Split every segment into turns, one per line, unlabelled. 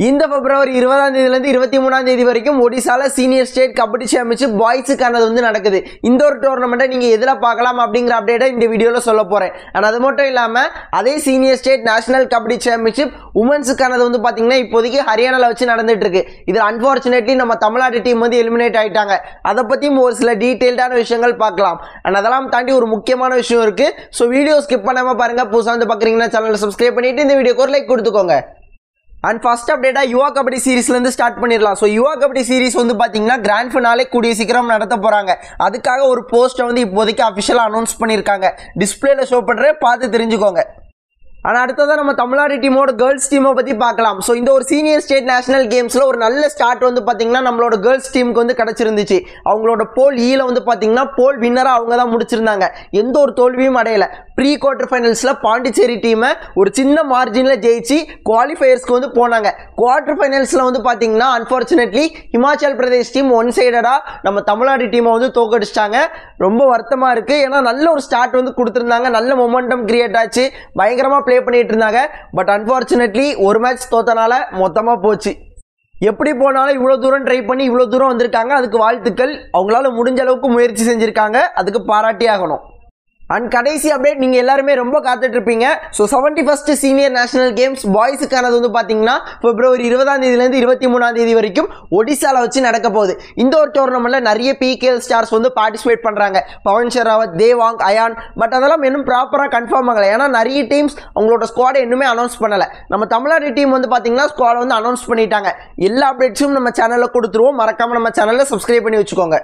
இந்த பிப்ரவரி 20ஆம் தேதியிலிருந்து 23ஆம் தேதி வரைக்கும் ஒடிசால சீனியர் ஸ்டேட் கபடி சாம்பியன்ஷிப் பாய்ஸுக்கானது வந்து நடக்குது. இந்த ஒரு டோர்னமெண்ட்டை நீங்க எதில் பார்க்கலாம் அப்படிங்கிற அப்டேட்டை இந்த வீடியோவில் சொல்ல போறேன். ஆனால் அது மட்டும் இல்லாமல் அதே senior state national kabaddi championship உமன்ஸுக்கானது வந்து பார்த்தீங்கன்னா இப்போதைக்கு ஹரியானாவில் வச்சு நடந்துட்டு இருக்கு. இதில் அன்ஃபார்ச்சுனேட்லி நம்ம தமிழ்நாடு டீம் வந்து எலிமினேட் ஆயிட்டாங்க. அதை பற்றியும் ஒரு சில டீட்டெயில்டான விஷயங்கள் பார்க்கலாம். அண்ட் அதெல்லாம் தாண்டி ஒரு முக்கியமான விஷயம் இருக்கு. ஸோ வீடியோ ஸ்கிப் பண்ணாமல் பாருங்க. புதுசாக வந்து பார்க்குறீங்கன்னா சேனலை சப்ஸ்கிரைப் பண்ணிட்டு இந்த வீடியோக்கு ஒரு லைக் கொடுத்துக்கோங்க. அண்ட் ஃபர்ஸ்ட் அப்டேட்டா யுவா கபடி சீரிஸ்லேருந்து ஸ்டார்ட் பண்ணிடலாம். ஸோ யுவா கபடி சீரிஸ் வந்து பார்த்தீங்கன்னா கிராண்ட் ஃபினாலே கூடிய சீக்கிரம் நடத்த போகிறாங்க. அதுக்காக ஒரு போஸ்ட்டை வந்து இப்போதைக்கு அஃபிஷியலாக அனௌன்ஸ் பண்ணியிருக்காங்க. டிஸ்பிளேல ஷோ பண்ணுறேன், பார்த்து தெரிஞ்சுக்கோங்க. ஆனால் அடுத்ததான் நம்ம தமிழ்நாடு டீமோட கேர்ள்ஸ் டீமை பற்றி பார்க்கலாம். ஸோ இந்த ஒரு சீனியர் ஸ்டேட் நேஷனல் கேம்ஸில் ஒரு நல்ல ஸ்டார்ட் வந்து பார்த்தீங்கன்னா நம்மளோட கேர்ள்ஸ் டீமுக்கு வந்து கிடச்சிருந்துச்சு. அவங்களோட போல் ஈல வந்து பார்த்தீங்கன்னா போல் வின்னராக அவங்க தான் முடிச்சிருந்தாங்க. எந்த ஒரு தோல்வியும் அடையலை. ப்ரீ குவார்டர் ஃபைனல்ஸில் பாண்டிச்சேரி டீமை ஒரு சின்ன மார்ஜினில் ஜெயிச்சு குவாலிஃபயர்ஸ்க்கு வந்து போனாங்க. குவார்டர் ஃபைனல்ஸில் வந்து பார்த்தீங்கன்னா unfortunately Himachal Pradesh team one சைடடாக நம்ம தமிழ்நாடு டீமை வந்து தோக்கடிச்சிட்டாங்க. ரொம்ப வருத்தமாக இருக்குது. ஏன்னா நல்ல ஒரு ஸ்டார்ட் வந்து கொடுத்துருந்தாங்க. நல்ல மொமெண்டம் கிரியேட் ஆச்சு. பயங்கரமாக ப்ளே பண்ணிட்டு இருந்தாங்க. பட் அன்ஃபார்ச்சுனேட்லி ஒரு மேட்ச் தோத்தனால மொத்தமாக போச்சு. எப்படி போனாலும் இவ்வளோ தூரம் ட்ரை பண்ணி இவ்வளோ தூரம் வந்திருக்காங்க. அதுக்கு வாழ்த்துக்கள். அவங்களால முடிஞ்ச அளவுக்கு முயற்சி செஞ்சுருக்காங்க. அதுக்கு பாராட்டி ஆகணும். அண்ட் கடைசி அப்டேட் நீங்கள் எல்லாருமே ரொம்ப காத்துட்டு இருப்பீங்க. So 71st senior national games பாய்ஸுக்கானது வந்து பார்த்தீங்கன்னா பிப்ரவரி 20ஆம் தேதியிலேருந்து 23ஆம் தேதி வரைக்கும் ஒடிசாவில் வச்சு நடக்க போகுது. இந்த ஒரு டோர்னமெண்ட்டில் நிறைய PKL ஸ்டார்ஸ் வந்து பார்ட்டிசிபேட் பண்ணுறாங்க. பவன் ஷெராவத், தேவாங், அயான். பட் அதெல்லாம் இன்னும் ப்ராப்பராக கன்ஃபார்ம் ஆகலை. ஏன்னா நிறைய டீம்ஸ் அவங்களோட ஸ்குவாடை இன்னுமே அனௌன்ஸ் பண்ணலை. நம்ம தமிழ்நாடு டீம் வந்து பார்த்தீங்கன்னா ஸ்குவாடை வந்து அனௌன்ஸ் பண்ணிட்டாங்க. எல்லா அப்டேட்ஸும் நம்ம சேனலில் கொடுத்துருவோம். மறக்காமல் நம்ம சேனலில் சப்ஸ்கிரைப் பண்ணி வச்சுக்கோங்க.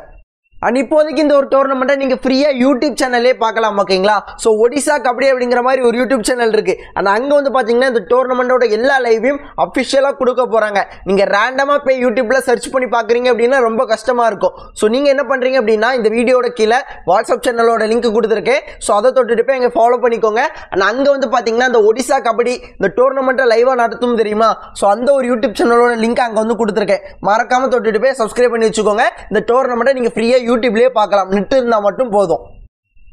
அண்ட் இப்போதைக்கு இந்த ஒரு டோர்னமெண்ட்டை நீங்கள் ஃப்ரீயாக யூடியூப் சேனல்லே பார்க்கலாம். ஓகேங்களா? ஸோ ஒடிசா கபடி அப்படிங்கிற மாதிரி ஒரு யூடியூப் சேனல் இருக்குது. அண்ட் அங்கே வந்து பார்த்தீங்கன்னா இந்த டோர்னமெண்ட்டோட எல்லா லைவையும் அஃபிஷியலாக கொடுக்க போகிறாங்க. நீங்கள் ரேண்டமாக போய் யூடியூப்பில் சர்ச் பண்ணி பார்க்குறீங்க அப்படின்னா ரொம்ப கஷ்டமாக இருக்கும். ஸோ நீங்கள் என்ன பண்ணுறீங்க அப்படின்னா இந்த வீடியோட கீழே வாட்ஸ்அப் சேனலோட லிங்க் கொடுத்துருக்கேன். ஸோ அதை தொட்டுட்டு போய் எங்கள் ஃபாலோ பண்ணிக்கோங்க. அண்ட் அங்கே வந்து பார்த்தீங்கன்னா இந்த ஒடிசா கபடி இந்த டோர்னமெண்ட்டை லைவாக நடத்தும் தெரியுமா? ஸோ அந்த ஒரு யூடியூப் சேனலோட லிங்க் அங்கே வந்து கொடுத்துருக்கேன். மறக்காமல் தொட்டுட்டு போய் சப்ஸ்கிரைப் பண்ணி வச்சுக்கோங்க. இந்த டோர்னமெண்ட்டை நீங்கள் ஃப்ரீயாக யூடியூப்லேயே பார்க்கலாம். நெட் இருந்தால் மட்டும் போதும்.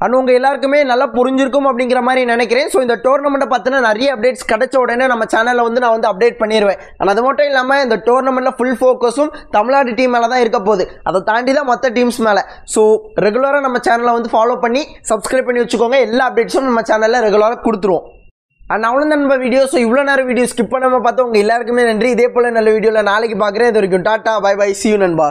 அண்ட் உங்கள் எல்லாருக்குமே நல்லா புரிஞ்சிருக்கும் அப்படிங்கிற மாதிரி நினைக்கிறேன். ஸோ இந்த டோர்னமெண்ட்டை பார்த்தினா நிறைய அப்டேட்ஸ் கிடைச்ச உடனே நம்ம சேனலில் வந்து நான் வந்து அப்டேட் பண்ணிடுவேன். ஆனால் அது மட்டும் இல்லாமல் இந்த டோர்னமெண்ட்டில் ஃபுல் ஃபோக்கஸும் தமிழ்நாடு டீம் மேலே தான் இருக்க போகுது. அதை தாண்டி தான் மற்ற டீம்ஸ் மேலே. ஸோ ரெகுலராக நம்ம சேனலை வந்து ஃபாலோ பண்ணி சப்ஸ்கிரைப் பண்ணி வச்சுக்கோங்க. எல்லா அப்டேட்ஸும் நம்ம சேனலில் ரெகுலராக கொடுத்துருவோம். அண்ட் அவ்வளோ நண்பர் வீடியோ. ஸோ இவ்வளோ நேரம் வீடியோ ஸ்கிப் பண்ணாமல் பார்த்தா உங்கள் எல்லாருக்குமே நன்றி. இதே போல் நல்ல வீடியோவில் நாளைக்கு பார்க்குறேன். இது வரைக்கும் tata, bye bye, see you நண்பா.